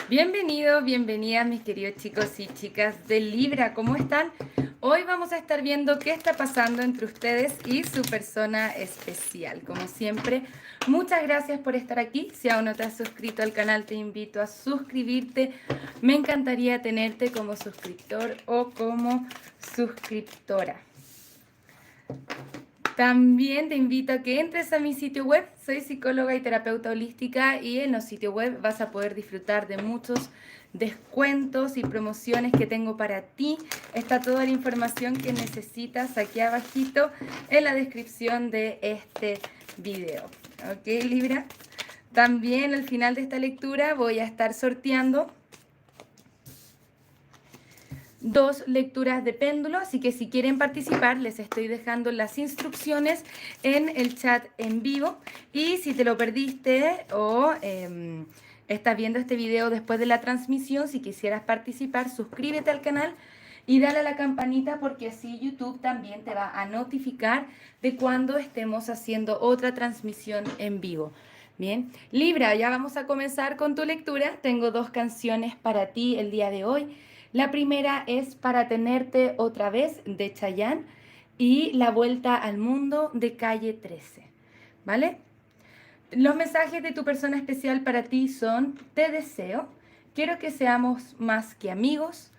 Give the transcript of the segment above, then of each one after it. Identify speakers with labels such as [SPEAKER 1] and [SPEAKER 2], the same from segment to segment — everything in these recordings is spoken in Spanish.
[SPEAKER 1] Bienvenidos, bienvenidas mis queridos chicos y chicas de Libra, ¿cómo están? Hoy vamos a estar viendo qué está pasando entre ustedes y su persona especial. Como siempre, muchas gracias por estar aquí. Si aún no te has suscrito al canal, te invito a suscribirte. Me encantaría tenerte como suscriptor o como suscriptora. También te invito a que entres a mi sitio web. Soy psicóloga y terapeuta holística y en los sitios web vas a poder disfrutar de muchos descuentos y promociones que tengo para ti. Está toda la información que necesitas aquí abajito en la descripción de este video. ¿Ok, Libra? También al final de esta lectura voy a estar sorteando dos lecturas de péndulo, así que si quieren participar les estoy dejando las instrucciones en el chat en vivo y si te lo perdiste o estás viendo este video después de la transmisión, si quisieras participar, suscríbete al canal y dale a la campanita porque así YouTube también te va a notificar de cuando estemos haciendo otra transmisión en vivo. Bien, Libra, ya vamos a comenzar con tu lectura. Tengo dos canciones para ti el día de hoy. La primera es Para tenerte otra vez de Chayanne y La vuelta al mundo de Calle 13, ¿vale? Los mensajes de tu persona especial para ti son: te deseo, quiero que seamos más que amigos,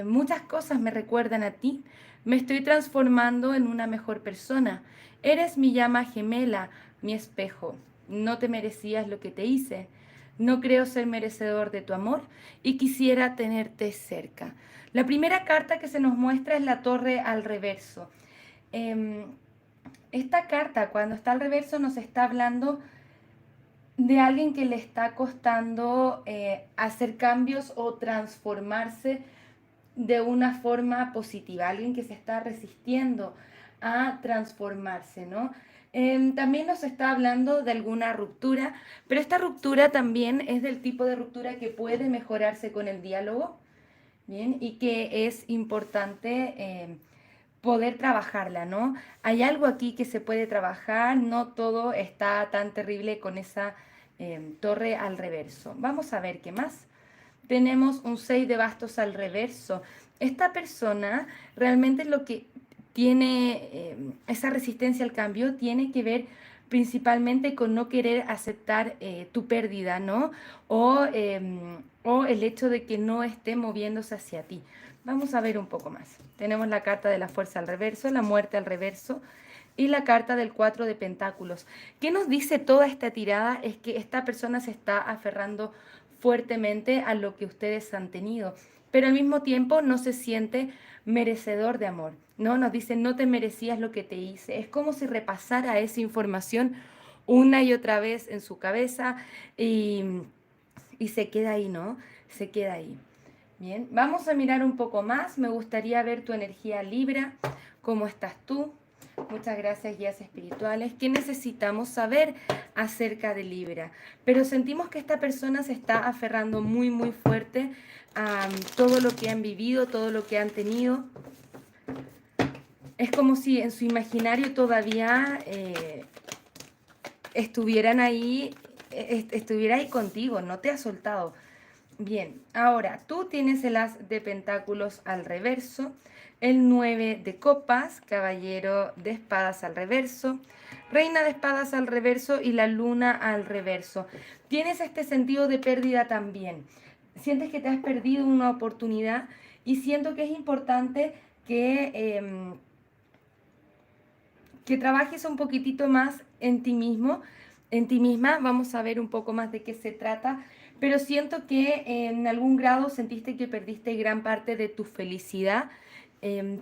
[SPEAKER 1] muchas cosas me recuerdan a ti, me estoy transformando en una mejor persona, eres mi llama gemela, mi espejo, no te merecías lo que te hice, no creo ser merecedor de tu amor y quisiera tenerte cerca. La primera carta que se nos muestra es la torre al reverso. Eh, Esta carta, cuando está al reverso, nos está hablando de alguien que le está costando hacer cambios o transformarse de una forma positiva, alguien que se está resistiendo a transformarse, ¿no? También nos está hablando de alguna ruptura, pero esta ruptura también es del tipo de ruptura que puede mejorarse con el diálogo, ¿bien? Y que es importante poder trabajarla, ¿no? Hay algo aquí que se puede trabajar, no todo está tan terrible con esa torre al reverso. Vamos a ver qué más. Tenemos un 6 de bastos al reverso. Esta persona realmente lo que tiene, esa resistencia al cambio, tiene que ver principalmente con no querer aceptar tu pérdida, ¿no? O el hecho de que no esté moviéndose hacia ti. Vamos a ver un poco más. Tenemos la carta de la fuerza al reverso, la muerte al reverso y la carta del 4 de pentáculos. ¿Qué nos dice toda esta tirada? Es que esta persona se está aferrando fuertemente a lo que ustedes han tenido, pero al mismo tiempo no se siente merecedor de amor, ¿no? Nos dice, no te merecías lo que te hice. Es como si repasara esa información una y otra vez en su cabeza y, y se queda ahí, ¿no? Se queda ahí. Bien, vamos a mirar un poco más. Me gustaría ver tu energía Libra. ¿Cómo estás tú? Muchas gracias, guías espirituales. ¿Qué necesitamos saber acerca de Libra? Pero sentimos que esta persona se está aferrando muy, muy fuerte a todo lo que han vivido, todo lo que han tenido. Es como si en su imaginario todavía estuvieran ahí, estuviera ahí contigo, no te ha soltado. Bien, ahora tú tienes el as de pentáculos al reverso, el 9 de copas, caballero de espadas al reverso, reina de espadas al reverso y la luna al reverso. Tienes este sentido de pérdida también. Sientes que te has perdido una oportunidad y siento que es importante que trabajes un poquitito más en ti mismo, en ti misma. Vamos a ver un poco más de qué se trata, pero siento que en algún grado sentiste que perdiste gran parte de tu felicidad.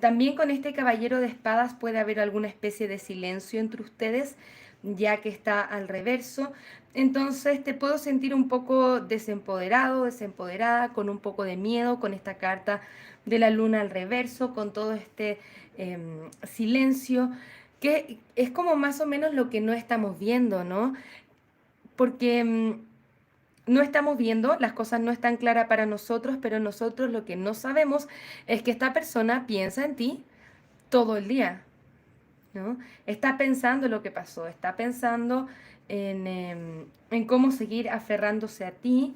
[SPEAKER 1] También con este caballero de espadas puede haber alguna especie de silencio entre ustedes, ya que está al reverso. Entonces te puedo sentir un poco desempoderado, desempoderada, con un poco de miedo, con esta carta de la luna al reverso, con todo este silencio, que es como más o menos lo que no estamos viendo, ¿no? Porque no estamos viendo, las cosas no están claras para nosotros, pero nosotros lo que no sabemos es que esta persona piensa en ti todo el día, ¿no? Está pensando lo que pasó, está pensando en cómo seguir aferrándose a ti.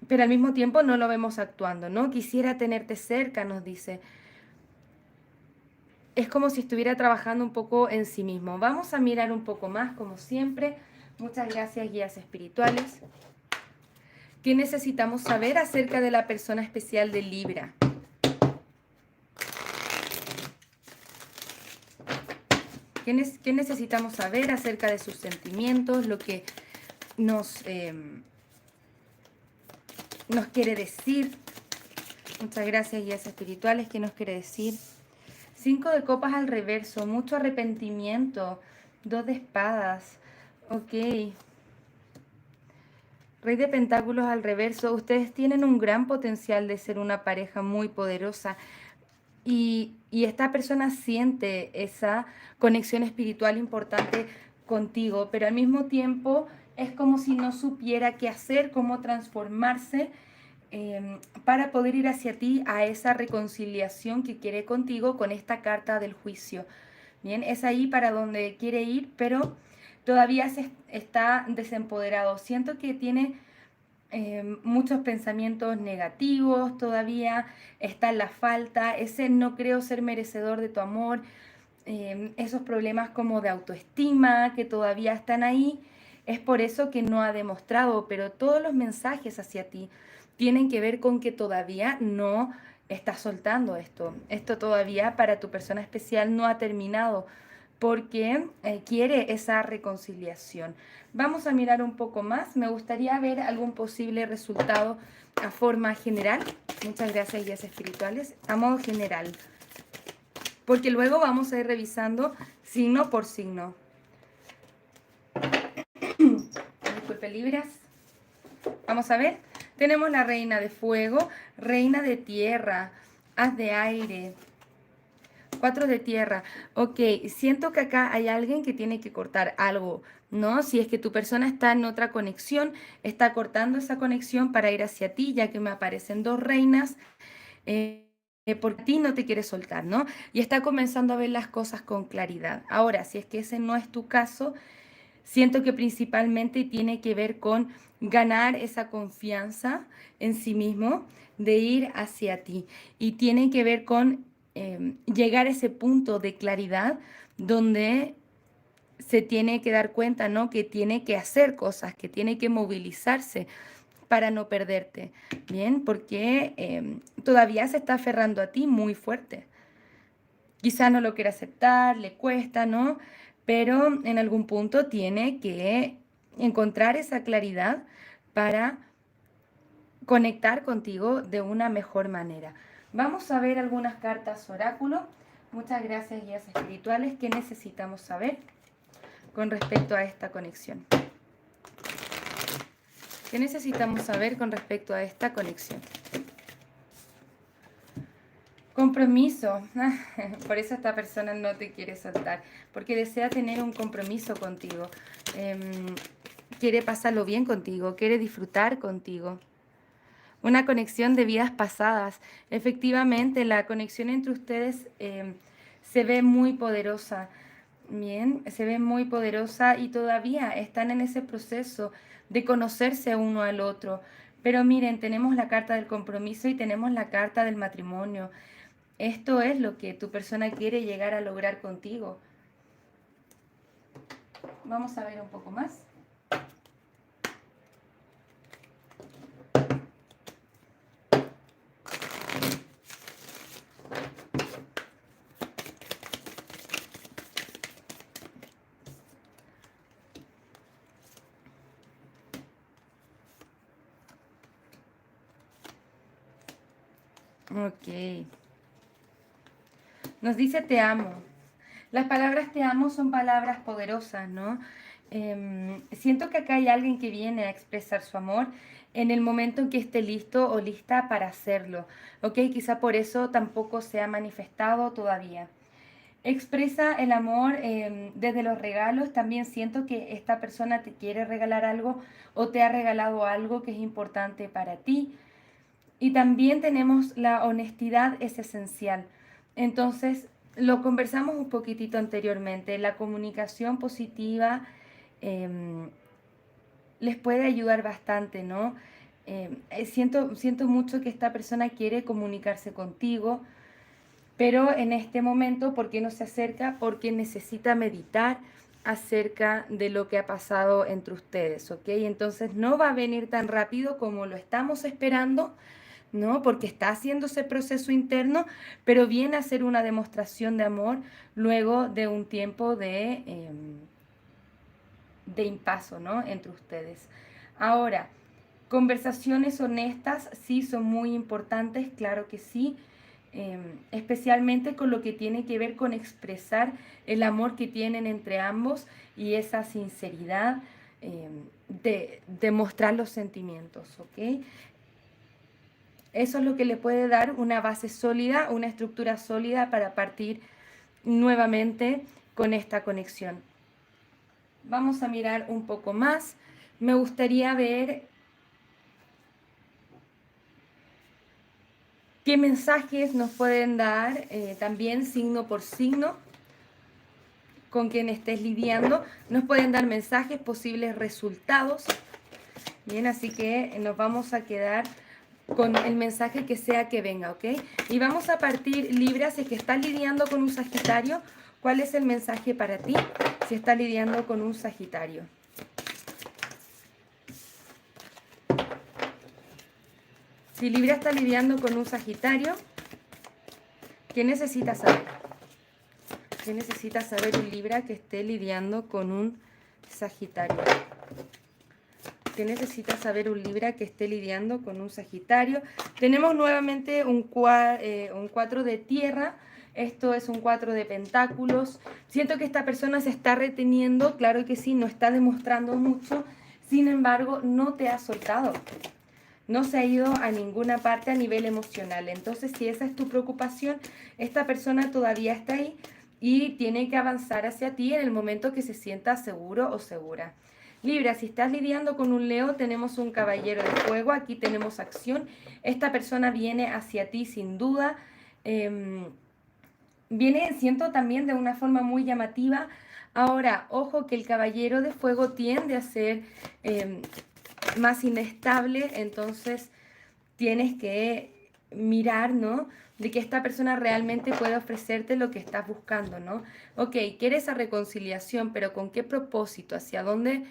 [SPEAKER 1] pero al mismo tiempo no lo vemos actuando, ¿no? Quisiera tenerte cerca, nos dice. Es como si estuviera trabajando un poco en sí mismo. Vamos a mirar un poco más, como siempre. Muchas gracias, guías espirituales. ¿Qué necesitamos saber acerca de la persona especial de Libra? ¿Qué necesitamos saber acerca de sus sentimientos? Lo que nos quiere decir. Muchas gracias, guías espirituales. ¿Qué nos quiere decir? 5 de copas al reverso, mucho arrepentimiento. 2 de espadas. Ok. Rey de pentáculos al reverso. Ustedes tienen un gran potencial de ser una pareja muy poderosa. Y esta persona siente esa conexión espiritual importante contigo, pero al mismo tiempo es como si no supiera qué hacer, cómo transformarse para poder ir hacia ti a esa reconciliación que quiere contigo con esta carta del juicio. Bien, es ahí para donde quiere ir, pero todavía está desempoderado. Siento que tiene muchos pensamientos negativos, todavía está en la falta, ese no creo ser merecedor de tu amor, esos problemas como de autoestima que todavía están ahí, es por eso que no ha demostrado, pero todos los mensajes hacia ti tienen que ver con que todavía no estás soltando esto. Esto todavía para tu persona especial no ha terminado porque quiere esa reconciliación. Vamos a mirar un poco más. Me gustaría ver algún posible resultado a forma general. Muchas gracias, guías espirituales. A modo general. Porque luego vamos a ir revisando signo por signo. Disculpe, Libras. Vamos a ver. Tenemos la reina de fuego, reina de tierra, as de aire, 4 de tierra. Ok, siento que acá hay alguien que tiene que cortar algo, ¿no? Si es que tu persona está en otra conexión, está cortando esa conexión para ir hacia ti, ya que me aparecen 2 reinas, por ti no te quiere soltar, ¿no? Y está comenzando a ver las cosas con claridad. Ahora, si es que ese no es tu caso, siento que principalmente tiene que ver con ganar esa confianza en sí mismo, de ir hacia ti. Y tiene que ver con llegar a ese punto de claridad donde se tiene que dar cuenta, ¿no? Que tiene que hacer cosas, que tiene que movilizarse para no perderte, ¿bien? Porque todavía se está aferrando a ti muy fuerte. Quizá no lo quiere aceptar, le cuesta, ¿no? Pero en algún punto tiene que encontrar esa claridad para conectar contigo de una mejor manera. Vamos a ver algunas cartas oráculo. Muchas gracias, guías espirituales. ¿Qué necesitamos saber con respecto a esta conexión? ¿Qué necesitamos saber con respecto a esta conexión? Compromiso. Por eso esta persona no te quiere soltar, porque desea tener un compromiso contigo. Quiere pasarlo bien contigo, quiere disfrutar contigo. Una conexión de vidas pasadas. Efectivamente, la conexión entre ustedes se ve muy poderosa. Bien, se ve muy poderosa y todavía están en ese proceso de conocerse uno al otro. Pero miren, tenemos la carta del compromiso y tenemos la carta del matrimonio. Esto es lo que tu persona quiere llegar a lograr contigo. Vamos a ver un poco más. Ok. Nos dice te amo. Las palabras te amo son palabras poderosas, ¿no? Siento que acá hay alguien que viene a expresar su amor en el momento en que esté listo o lista para hacerlo, ¿ok? Quizá por eso tampoco se ha manifestado todavía. Expresa el amor desde los regalos. También siento que esta persona te quiere regalar algo o te ha regalado algo que es importante para ti. Y también tenemos la honestidad es esencial. Entonces, lo conversamos un poquitito anteriormente. La comunicación positiva les puede ayudar bastante, ¿no? siento mucho que esta persona quiere comunicarse contigo, pero en este momento, ¿por qué no se acerca? Porque necesita meditar acerca de lo que ha pasado entre ustedes, ¿ok? Entonces no va a venir tan rápido como lo estamos esperando, ¿no? Porque está haciendo ese proceso interno, pero viene a ser una demostración de amor luego de un tiempo de impaso, ¿no? Entre ustedes. Ahora, conversaciones honestas sí son muy importantes, claro que sí, especialmente con lo que tiene que ver con expresar el amor que tienen entre ambos y esa sinceridad de mostrar los sentimientos, ¿ok? Eso es lo que le puede dar una base sólida, una estructura sólida para partir nuevamente con esta conexión. Vamos a mirar un poco más. Me gustaría ver qué mensajes nos pueden dar también signo por signo con quien estés lidiando. Nos pueden dar mensajes, posibles resultados. Bien, así que nos vamos a quedar con el mensaje que sea que venga, ¿ok? Y vamos a partir, Libra, si es que estás lidiando con un Sagitario, ¿cuál es el mensaje para ti si estás lidiando con un Sagitario? Si Libra está lidiando con un Sagitario, ¿qué necesita saber? ¿Qué necesita saber un Libra que esté lidiando con un Sagitario? ¿Qué necesita saber un Libra que esté lidiando con un Sagitario? Tenemos nuevamente un 4 de tierra. Esto es un 4 de pentáculos. Siento que esta persona se está reteniendo, claro que sí, no está demostrando mucho. Sin embargo, no te ha soltado. No se ha ido a ninguna parte a nivel emocional. Entonces, si esa es tu preocupación, esta persona todavía está ahí y tiene que avanzar hacia ti en el momento que se sienta seguro o segura. Libra, si estás lidiando con un Leo, tenemos un caballero de fuego, aquí tenemos acción. Esta persona viene hacia ti sin duda. Viene, siento también de una forma muy llamativa. Ahora, ojo que el caballero de fuego tiende a ser más inestable, entonces tienes que mirar, ¿no? De que esta persona realmente puede ofrecerte lo que estás buscando, ¿no? Ok, quiere esa reconciliación, pero ¿con qué propósito? Hacia dónde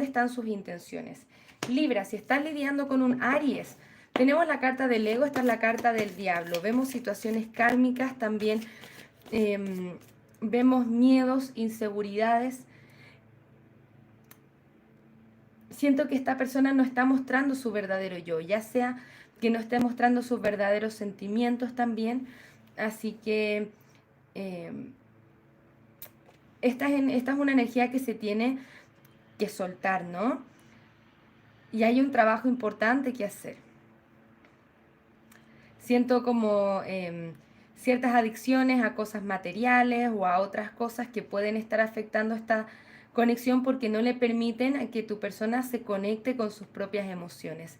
[SPEAKER 1] están sus intenciones? Libra, si estás lidiando con un Aries, tenemos la carta del ego, esta es la carta del diablo. Vemos situaciones kármicas también, vemos miedos, inseguridades. Siento que esta persona no está mostrando su verdadero yo, ya sea que no esté mostrando sus verdaderos sentimientos también. Así que esta es una energía que se tiene que soltar, ¿no? Y hay un trabajo importante que hacer. Siento como ciertas adicciones a cosas materiales o a otras cosas que pueden estar afectando esta conexión porque no le permiten a que tu persona se conecte con sus propias emociones.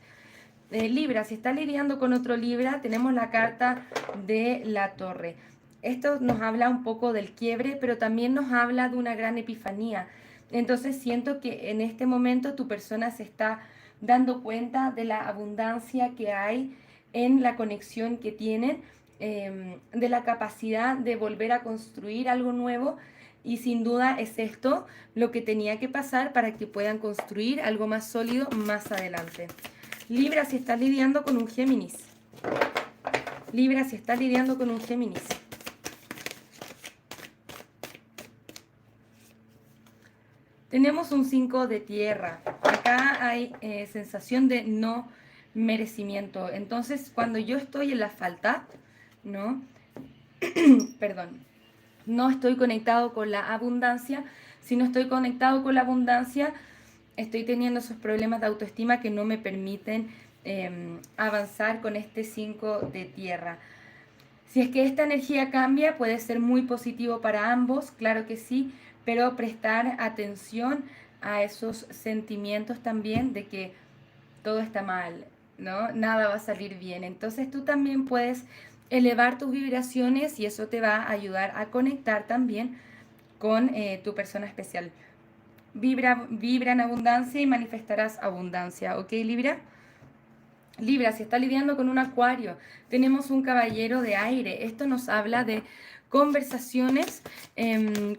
[SPEAKER 1] Libra, si está lidiando con otro Libra, tenemos la carta de la Torre. Esto nos habla un poco del quiebre, pero también nos habla de una gran epifanía. Entonces siento que en este momento tu persona se está dando cuenta de la abundancia que hay en la conexión que tienen, de la capacidad de volver a construir algo nuevo. Y sin duda es esto lo que tenía que pasar para que puedan construir algo más sólido más adelante. Libra, si estás lidiando con un Géminis. Libra, si estás lidiando con un Géminis. Tenemos un 5 de tierra. Acá hay sensación de no merecimiento. Entonces, cuando yo estoy en la falta, ¿no? Perdón. No estoy conectado con la abundancia. Si no estoy conectado con la abundancia, estoy teniendo esos problemas de autoestima que no me permiten avanzar con este 5 de tierra. Si es que esta energía cambia, puede ser muy positivo para ambos, claro que sí, pero prestar atención a esos sentimientos también de que todo está mal, ¿no? Nada va a salir bien. Entonces tú también puedes elevar tus vibraciones y eso te va a ayudar a conectar también con tu persona especial. vibra en abundancia y manifestarás abundancia, ¿ok, Libra? Libra, si está lidiando con un acuario, tenemos un caballero de aire. Esto nos habla de conversaciones,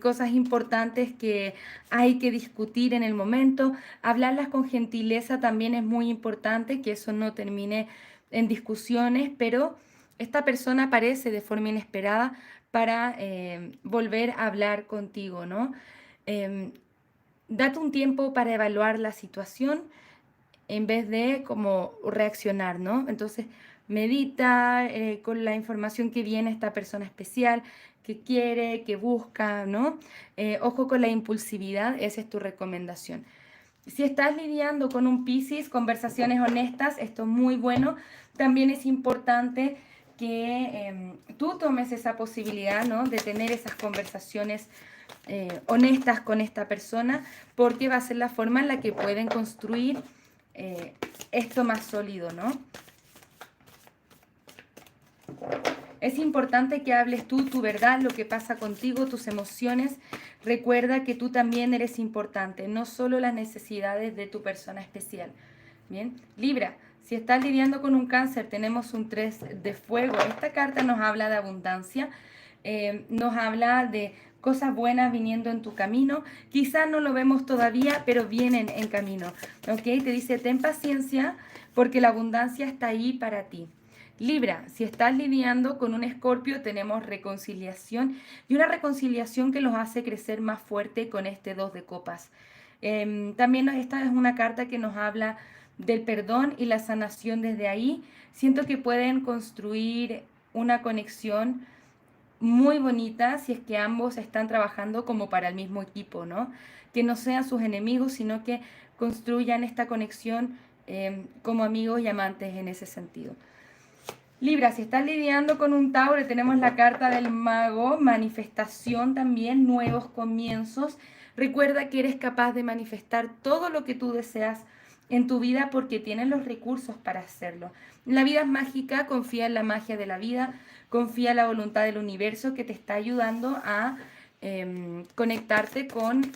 [SPEAKER 1] cosas importantes que hay que discutir en el momento. Hablarlas con gentileza también es muy importante, que eso no termine en discusiones, pero esta persona aparece de forma inesperada para volver a hablar contigo, ¿no? Em, Date un tiempo para evaluar la situación en vez de como reaccionar, ¿no? Entonces, medita con la información que viene esta persona especial, que quiere, que busca, ¿no? Ojo con la impulsividad, esa es tu recomendación. Si estás lidiando con un Piscis, conversaciones honestas, esto es muy bueno. También es importante que tú tomes esa posibilidad, ¿no? De tener esas conversaciones honestas con esta persona, porque va a ser la forma en la que pueden construir esto más sólido, ¿no? Es importante que hables tú tu verdad, lo que pasa contigo, tus emociones. Recuerda que tú también eres importante, no solo las necesidades de tu persona especial. Bien, Libra, si estás lidiando con un cáncer, tenemos un 3 de fuego. Esta carta nos habla de abundancia, nos habla de cosas buenas viniendo en tu camino. Quizás no lo vemos todavía, pero vienen en camino. ¿Ok? Te dice, ten paciencia porque la abundancia está ahí para ti. Libra, si estás lidiando con un Escorpio, tenemos reconciliación y una reconciliación que los hace crecer más fuerte con este 2 de copas. También esta es una carta que nos habla del perdón y la sanación desde ahí. Siento que pueden construir una conexión muy bonita si es que ambos están trabajando como para el mismo equipo, ¿no? Que no sean sus enemigos, sino que construyan esta conexión como amigos y amantes en ese sentido. Libra, si estás lidiando con un Tauro, tenemos la carta del mago, manifestación también, nuevos comienzos. Recuerda que eres capaz de manifestar todo lo que tú deseas en tu vida porque tienes los recursos para hacerlo. La vida es mágica, confía en la magia de la vida, confía en la voluntad del universo que te está ayudando a conectarte con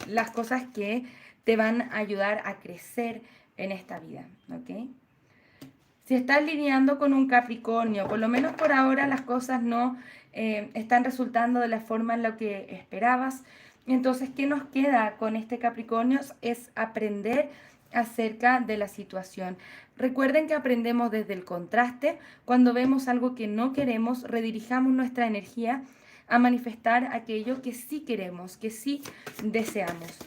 [SPEAKER 1] las cosas que te van a ayudar a crecer en esta vida, ¿ok? Si estás lidiando con un Capricornio, por lo menos por ahora las cosas no están resultando de la forma en la que esperabas. Entonces, ¿qué nos queda con este Capricornio? Es aprender acerca de la situación. Recuerden que aprendemos desde el contraste. Cuando vemos algo que no queremos, redirijamos nuestra energía a manifestar aquello que sí queremos, que sí deseamos.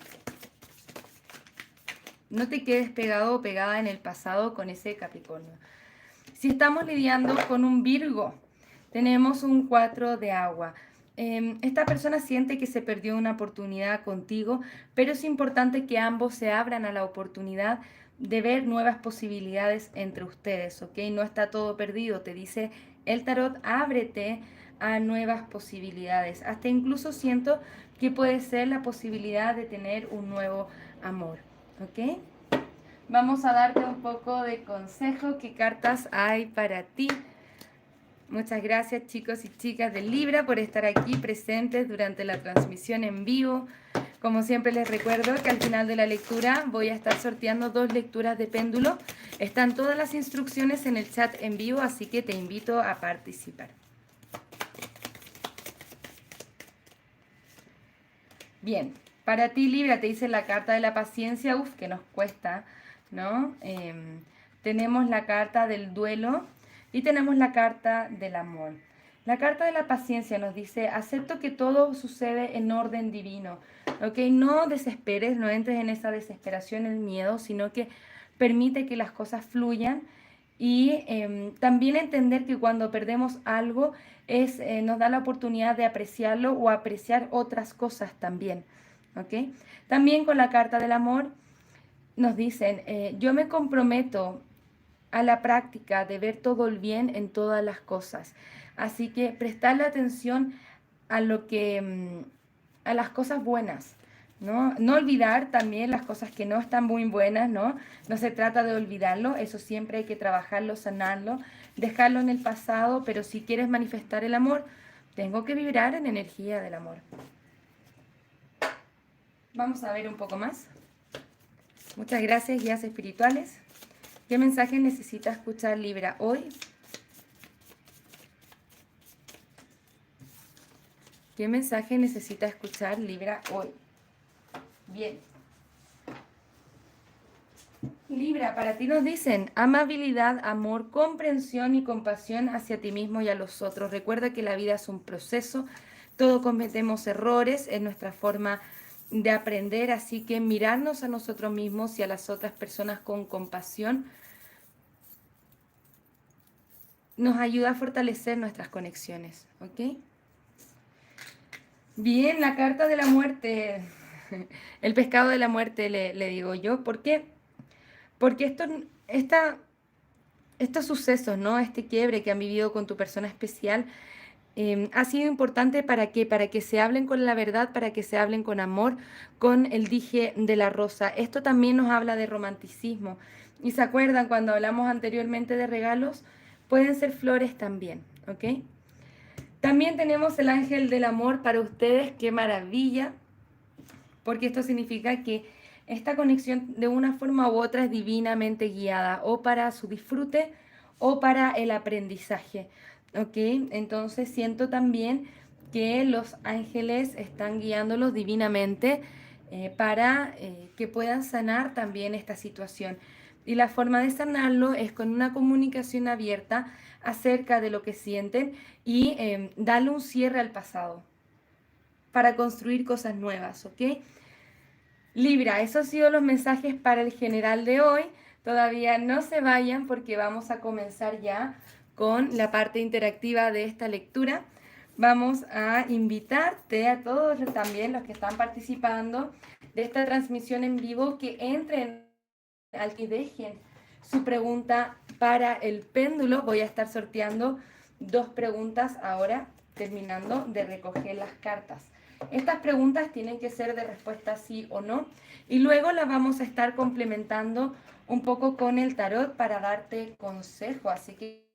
[SPEAKER 1] No te quedes pegado o pegada en el pasado con ese Capricornio. Si estamos lidiando con un Virgo, tenemos un 4 de agua. Esta persona siente que se perdió una oportunidad contigo, pero es importante que ambos se abran a la oportunidad de ver nuevas posibilidades entre ustedes, ¿ok? No está todo perdido, te dice el tarot, ábrete a nuevas posibilidades. Hasta incluso siento que puede ser la posibilidad de tener un nuevo amor, ¿ok? Vamos a darte un poco de consejo. ¿Qué cartas hay para ti? Muchas gracias, chicos y chicas de Libra, por estar aquí presentes durante la transmisión en vivo. Como siempre les recuerdo que al final de la lectura voy a estar sorteando 2 lecturas de péndulo. Están todas las instrucciones en el chat en vivo, así que te invito a participar. Bien, para ti Libra te dice la carta de la paciencia, uf, que nos cuesta, ¿no? Tenemos la carta del duelo y tenemos la carta del amor. La carta de la paciencia nos dice, acepto que todo sucede en orden divino, ¿ok? No desesperes, no entres en esa desesperación, el miedo, sino que permite que las cosas fluyan y también entender que cuando perdemos algo nos da la oportunidad de apreciarlo o apreciar otras cosas también, ¿ok? También con la carta del amor nos dicen, yo me comprometo a la práctica de ver todo el bien en todas las cosas. Así que prestarle atención a lo que, a las cosas buenas, ¿no? No olvidar también las cosas que no están muy buenas, ¿no? No se trata de olvidarlo, eso siempre hay que trabajarlo, sanarlo, dejarlo en el pasado, pero si quieres manifestar el amor, tengo que vibrar en energía del amor. Vamos a ver un poco más. Muchas gracias, guías espirituales. ¿Qué mensaje necesita escuchar Libra hoy? ¿Qué mensaje necesita escuchar Libra hoy? Bien. Libra, para ti nos dicen amabilidad, amor, comprensión y compasión hacia ti mismo y a los otros. Recuerda que la vida es un proceso, todos cometemos errores en nuestra forma de aprender, así que mirarnos a nosotros mismos y a las otras personas con compasión nos ayuda a fortalecer nuestras conexiones, ¿ok? Bien, la carta de la muerte, el pescado de la muerte le digo yo, ¿por qué? Porque estos sucesos, ¿no? Este quiebre que han vivido con tu persona especial ha sido importante para que se hablen con la verdad, para que se hablen con amor, con el dije de la rosa. Esto también nos habla de romanticismo. Y se acuerdan cuando hablamos anteriormente de regalos, pueden ser flores también, ¿ok? También tenemos el ángel del amor para ustedes, qué maravilla, porque esto significa que esta conexión de una forma u otra es divinamente guiada o para su disfrute o para el aprendizaje, ¿ok? Entonces siento también que los ángeles están guiándolos divinamente para que puedan sanar también esta situación. Y la forma de sanarlo es con una comunicación abierta acerca de lo que sienten y darle un cierre al pasado para construir cosas nuevas, ¿ok? Libra, esos han sido los mensajes para el general de hoy. Todavía no se vayan porque vamos a comenzar ya con la parte interactiva de esta lectura. Vamos a invitarte a todos también los que están participando de esta transmisión en vivo que entren al que dejen su pregunta para el péndulo. Voy a estar sorteando 2 preguntas ahora, terminando de recoger las cartas. Estas preguntas tienen que ser de respuesta sí o no y luego las vamos a estar complementando un poco con el tarot para darte consejo, así que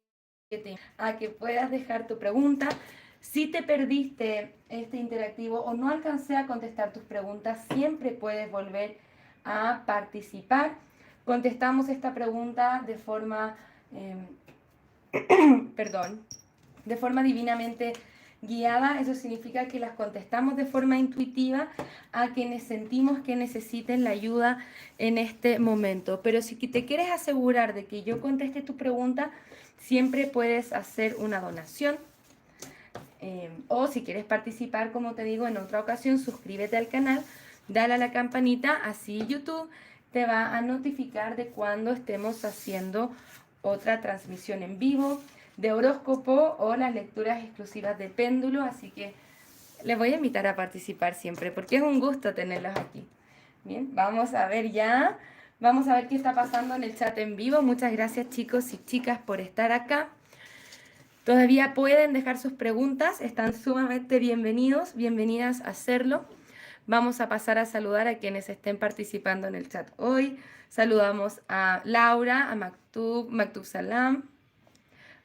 [SPEAKER 1] a que puedas dejar tu pregunta. Si te perdiste este interactivo o no alcancé a contestar tus preguntas, siempre puedes volver a participar. Contestamos esta pregunta de forma, perdón, de forma divinamente guiada. Eso significa que las contestamos de forma intuitiva a quienes sentimos que necesiten la ayuda en este momento. Pero si te quieres asegurar de que yo conteste tu pregunta, siempre puedes hacer una donación. O si quieres participar, como te digo, en otra ocasión, suscríbete al canal, dale a la campanita, así YouTube te va a notificar de cuando estemos haciendo otra transmisión en vivo de horóscopo o las lecturas exclusivas de péndulo, así que les voy a invitar a participar siempre, porque es un gusto tenerlos aquí. Bien, vamos a ver ya, vamos a ver qué está pasando en el chat en vivo. Muchas gracias chicos y chicas por estar acá. Todavía pueden dejar sus preguntas, están sumamente bienvenidos, bienvenidas a hacerlo. Vamos a pasar a saludar a quienes estén participando en el chat hoy. Saludamos a Laura, a Maktub Salam,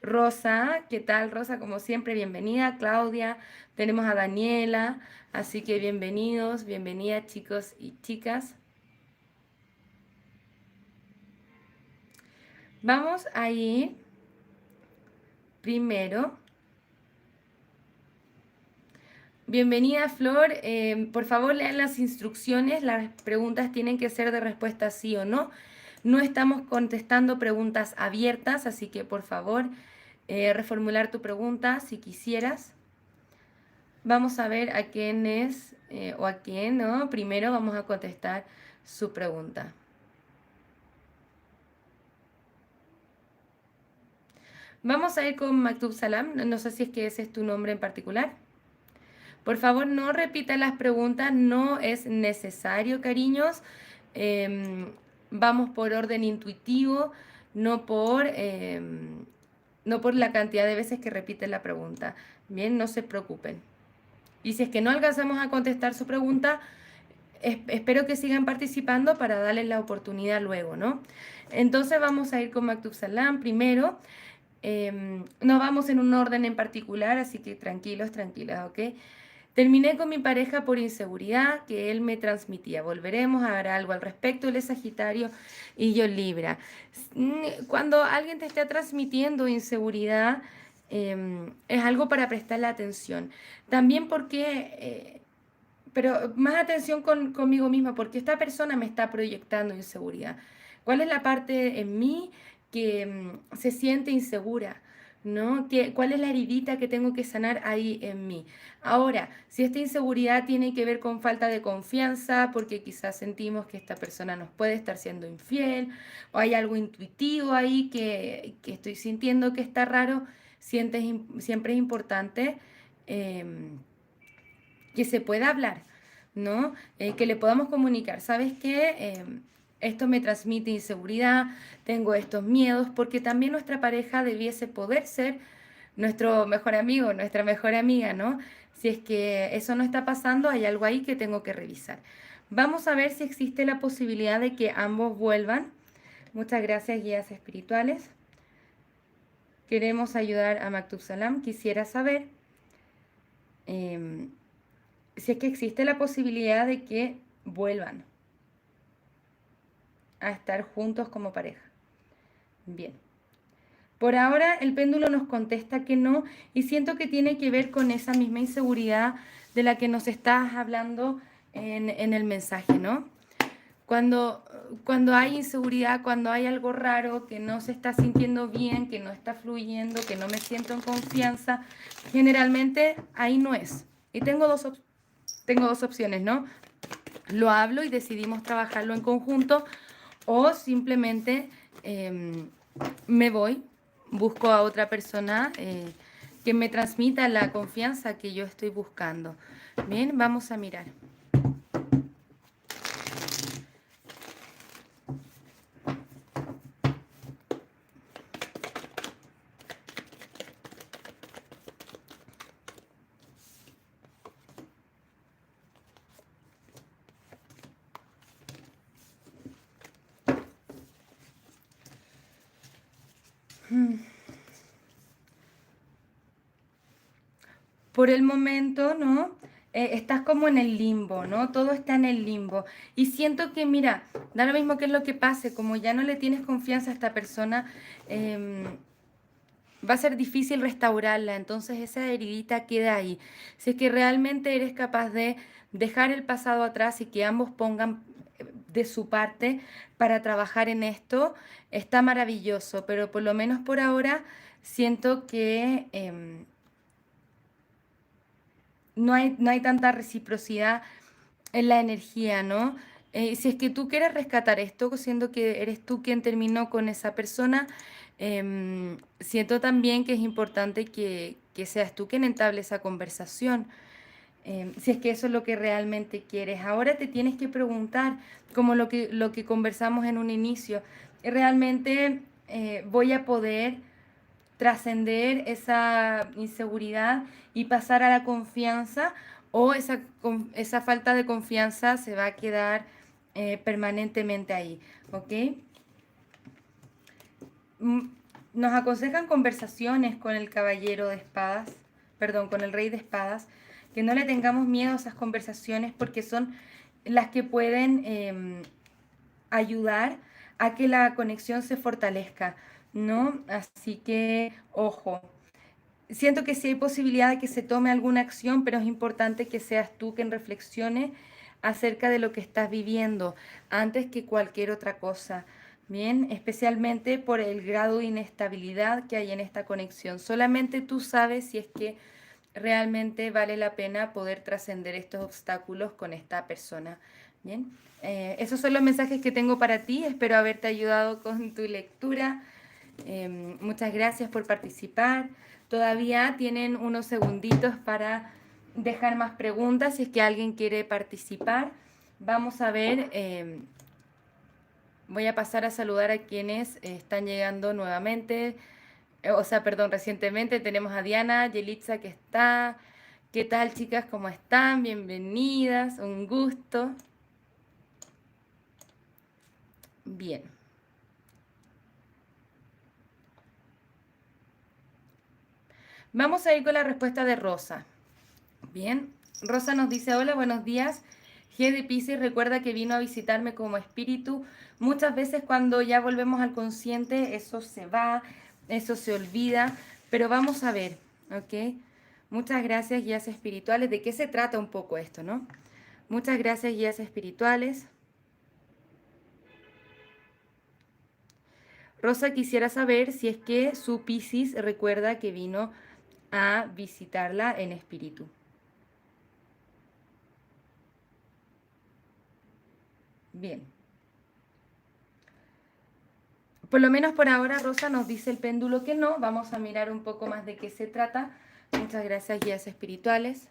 [SPEAKER 1] Rosa, ¿qué tal Rosa? Como siempre, bienvenida. Claudia, tenemos a Daniela, así que bienvenidos, bienvenidas chicos y chicas. Vamos a ir primero. Bienvenida Flor, por favor lean las instrucciones, las preguntas tienen que ser de respuesta sí o no. No estamos contestando preguntas abiertas, así que por favor reformular tu pregunta si quisieras. Vamos a ver a quién es o a quién, ¿no? Primero vamos a contestar su pregunta. Vamos a ir con Maktub Salam, no sé si es que ese es tu nombre en particular. Por favor, no repita las preguntas, no es necesario, cariños. Vamos por orden intuitivo, no por la cantidad de veces que repiten la pregunta. Bien, no se preocupen. Y si es que no alcanzamos a contestar su pregunta, espero que sigan participando para darles la oportunidad luego, ¿no? Entonces vamos a ir con Maktub Salam primero. No vamos en un orden en particular, así que tranquilos, tranquilas, ¿ok? Terminé con mi pareja por inseguridad que él me transmitía. Volveremos a ver algo al respecto. Él es Sagitario y yo Libra. Cuando alguien te está transmitiendo inseguridad, es algo para prestarle atención. También pero más atención conmigo misma, porque esta persona me está proyectando inseguridad. ¿Cuál es la parte en mí que se siente insegura? ¿No? ¿Cuál es la heridita que tengo que sanar ahí en mí? Ahora, si esta inseguridad tiene que ver con falta de confianza, porque quizás sentimos que esta persona nos puede estar siendo infiel, o hay algo intuitivo ahí que estoy sintiendo que está raro, siempre es importante que se pueda hablar, ¿no? Que le podamos comunicar, ¿sabes qué? Esto me transmite inseguridad, tengo estos miedos, porque también nuestra pareja debiese poder ser nuestro mejor amigo, nuestra mejor amiga, ¿no? Si es que eso no está pasando, hay algo ahí que tengo que revisar. Vamos a ver si existe la posibilidad de que ambos vuelvan. Muchas gracias, guías espirituales. Queremos ayudar a Maktub Salam. Quisiera saber si es que existe la posibilidad de que vuelvan a estar juntos como pareja. Bien. Por ahora el péndulo nos contesta que no y siento que tiene que ver con esa misma inseguridad de la que nos estás hablando en el mensaje, ¿no? Cuando hay inseguridad, cuando hay algo raro, que no se está sintiendo bien, que no está fluyendo, que no me siento en confianza, generalmente ahí no es. Y tengo dos opciones, ¿no? Lo hablo y decidimos trabajarlo en conjunto o simplemente me voy, busco a otra persona que me transmita la confianza que yo estoy buscando. Bien, vamos a mirar. Por el momento, ¿no? Estás como en el limbo, ¿no? Todo está en el limbo. Y siento que, mira, da lo mismo que es lo que pase, como ya no le tienes confianza a esta persona, va a ser difícil restaurarla, entonces esa heridita queda ahí. Si es que realmente eres capaz de dejar el pasado atrás y que ambos pongan de su parte para trabajar en esto, está maravilloso, pero por lo menos por ahora siento que no hay tanta reciprocidad en la energía, ¿no? Si es que tú quieres rescatar esto, siendo que eres tú quien terminó con esa persona, siento también que es importante que seas tú quien entable esa conversación. Si es que eso es lo que realmente quieres. Ahora te tienes que preguntar, como lo que conversamos en un inicio, ¿realmente voy a poder trascender esa inseguridad y pasar a la confianza o esa falta de confianza se va a quedar permanentemente ahí, ¿ok? Mm, Nos aconsejan conversaciones con el caballero de espadas, perdón, con el rey de espadas, que no le tengamos miedo a esas conversaciones porque son las que pueden ayudar a que la conexión se fortalezca, ¿no? Así que, ojo, siento que sí hay posibilidad de que se tome alguna acción, pero es importante que seas tú quien reflexione acerca de lo que estás viviendo antes que cualquier otra cosa. Bien, especialmente por el grado de inestabilidad que hay en esta conexión. Solamente tú sabes si es que realmente vale la pena poder trascender estos obstáculos con esta persona. Bien, esos son los mensajes que tengo para ti. Espero haberte ayudado con tu lectura. Muchas gracias por participar. Todavía tienen unos segunditos para dejar más preguntas si es que alguien quiere participar. Vamos a ver, voy a pasar a saludar a quienes están llegando nuevamente. Perdón, recientemente tenemos a Diana, Yelitza que está. ¿Qué tal, chicas? ¿Cómo están? Bienvenidas, un gusto. Bien. Vamos a ir con la respuesta de Rosa. Bien. Rosa nos dice, hola, buenos días. G de Piscis recuerda que vino a visitarme como espíritu. Muchas veces cuando ya volvemos al consciente, eso se va, eso se olvida, pero vamos a ver, ¿ok? Muchas gracias, guías espirituales. ¿De qué se trata un poco esto, no? Muchas gracias, guías espirituales. Rosa quisiera saber si es que su Piscis recuerda que vino a visitarla en espíritu. Bien. Por lo menos por ahora Rosa nos dice el péndulo que no. Vamos a mirar un poco más de qué se trata. Muchas gracias, guías espirituales.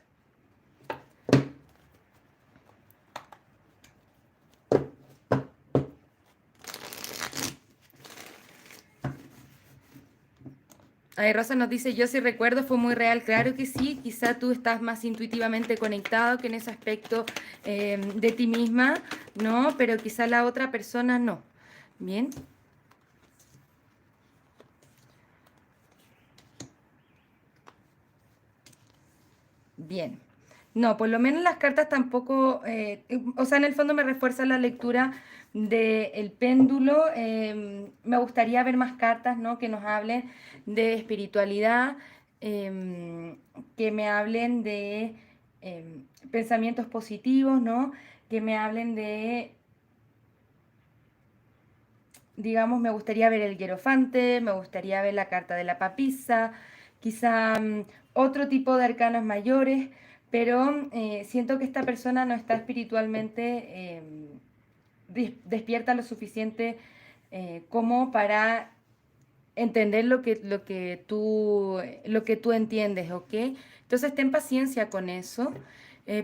[SPEAKER 1] Ahí Rosa nos dice, yo sí recuerdo, fue muy real. Claro que sí, quizá tú estás más intuitivamente conectado que en ese aspecto de ti misma, ¿no? Pero quizá la otra persona no. Bien. Bien. No, por lo menos las cartas tampoco, o sea, en el fondo me refuerza la lectura del péndulo. Me gustaría ver más cartas, ¿no? Que nos hablen de espiritualidad, que me hablen de pensamientos positivos, ¿no? Que me hablen de, digamos, me gustaría ver el hierofante, me gustaría ver la carta de la papisa, quizá otro tipo de arcanos mayores, pero siento que esta persona no está espiritualmente despierta lo suficiente como para entender lo que tú entiendes, ¿ok? Entonces ten paciencia con eso,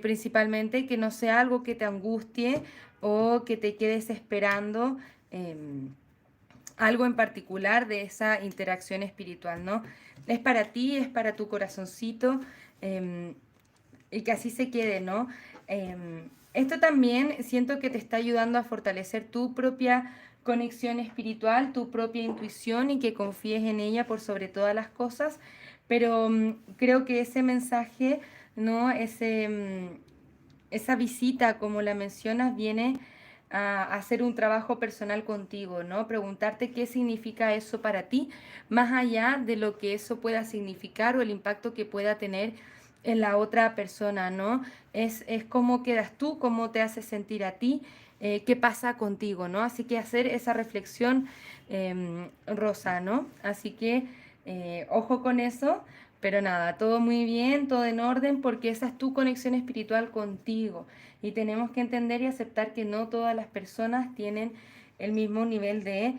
[SPEAKER 1] principalmente que no sea algo que te angustie o que te quedes esperando. Algo en particular de esa interacción espiritual, ¿no? Es para ti, es para tu corazoncito, y que así se quede, ¿no? Esto también siento que te está ayudando a fortalecer tu propia conexión espiritual, tu propia intuición y que confíes en ella por sobre todas las cosas, pero creo que ese mensaje, ¿no? Esa visita, como la mencionas, viene a hacer un trabajo personal contigo, ¿no? Preguntarte qué significa eso para ti, más allá de lo que eso pueda significar o el impacto que pueda tener en la otra persona, ¿no? Es cómo quedas tú, cómo te hace sentir a ti, qué pasa contigo, ¿no? Así que hacer esa reflexión, Rosa, ¿no? Así que ojo con eso. Pero nada, todo muy bien, todo en orden, porque esa es tu conexión espiritual contigo. Y tenemos que entender y aceptar que no todas las personas tienen el mismo nivel de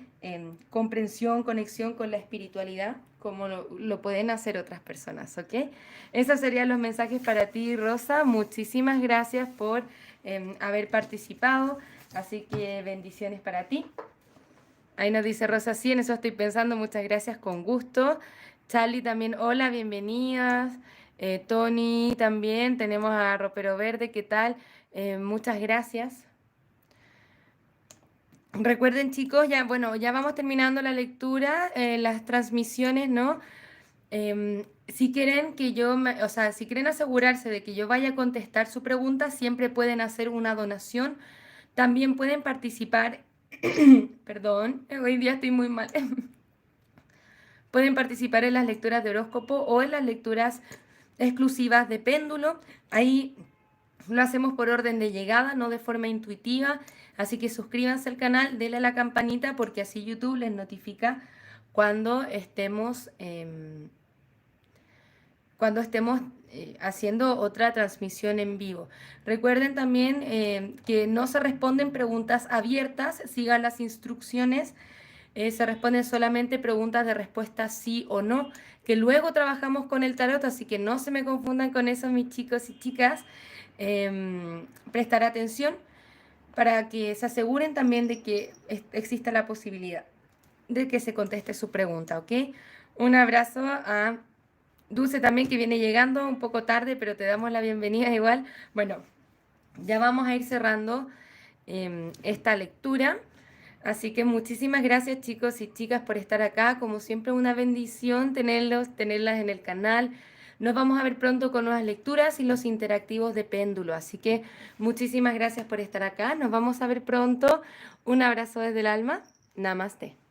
[SPEAKER 1] comprensión, conexión con la espiritualidad como lo pueden hacer otras personas, ¿ok? Esos serían los mensajes para ti, Rosa. Muchísimas gracias por haber participado. Así que bendiciones para ti. Ahí nos dice Rosa, sí, en eso estoy pensando. Muchas gracias, con gusto. Charlie también, hola, bienvenidas. Tony también, tenemos a Ropero Verde, ¿qué tal? Muchas gracias. Recuerden, chicos, ya, bueno, ya vamos terminando la lectura, las transmisiones, ¿no? Si quieren que yo, o sea, si quieren asegurarse de que yo vaya a contestar su pregunta, siempre pueden hacer una donación. También pueden participar, perdón, hoy día estoy muy mal. Pueden participar en las lecturas de horóscopo o en las lecturas exclusivas de péndulo. Ahí lo hacemos por orden de llegada, no de forma intuitiva. Así que suscríbanse al canal, denle a la campanita porque así YouTube les notifica cuando estemos, haciendo otra transmisión en vivo. Recuerden también que no se responden preguntas abiertas, sigan las instrucciones. Se responden solamente preguntas de respuesta sí o no, que luego trabajamos con el tarot, así que no se me confundan con eso, mis chicos y chicas. Prestar atención para que se aseguren también de que exista la posibilidad de que se conteste su pregunta, ¿ok? Un abrazo a Dulce también, que viene llegando un poco tarde, pero te damos la bienvenida igual. Bueno, ya vamos a ir cerrando esta lectura. Así que muchísimas gracias, chicos y chicas, por estar acá. Como siempre, una bendición tenerlas en el canal. Nos vamos a ver pronto con nuevas lecturas y los interactivos de péndulo. Así que muchísimas gracias por estar acá. Nos vamos a ver pronto. Un abrazo desde el alma. Namaste.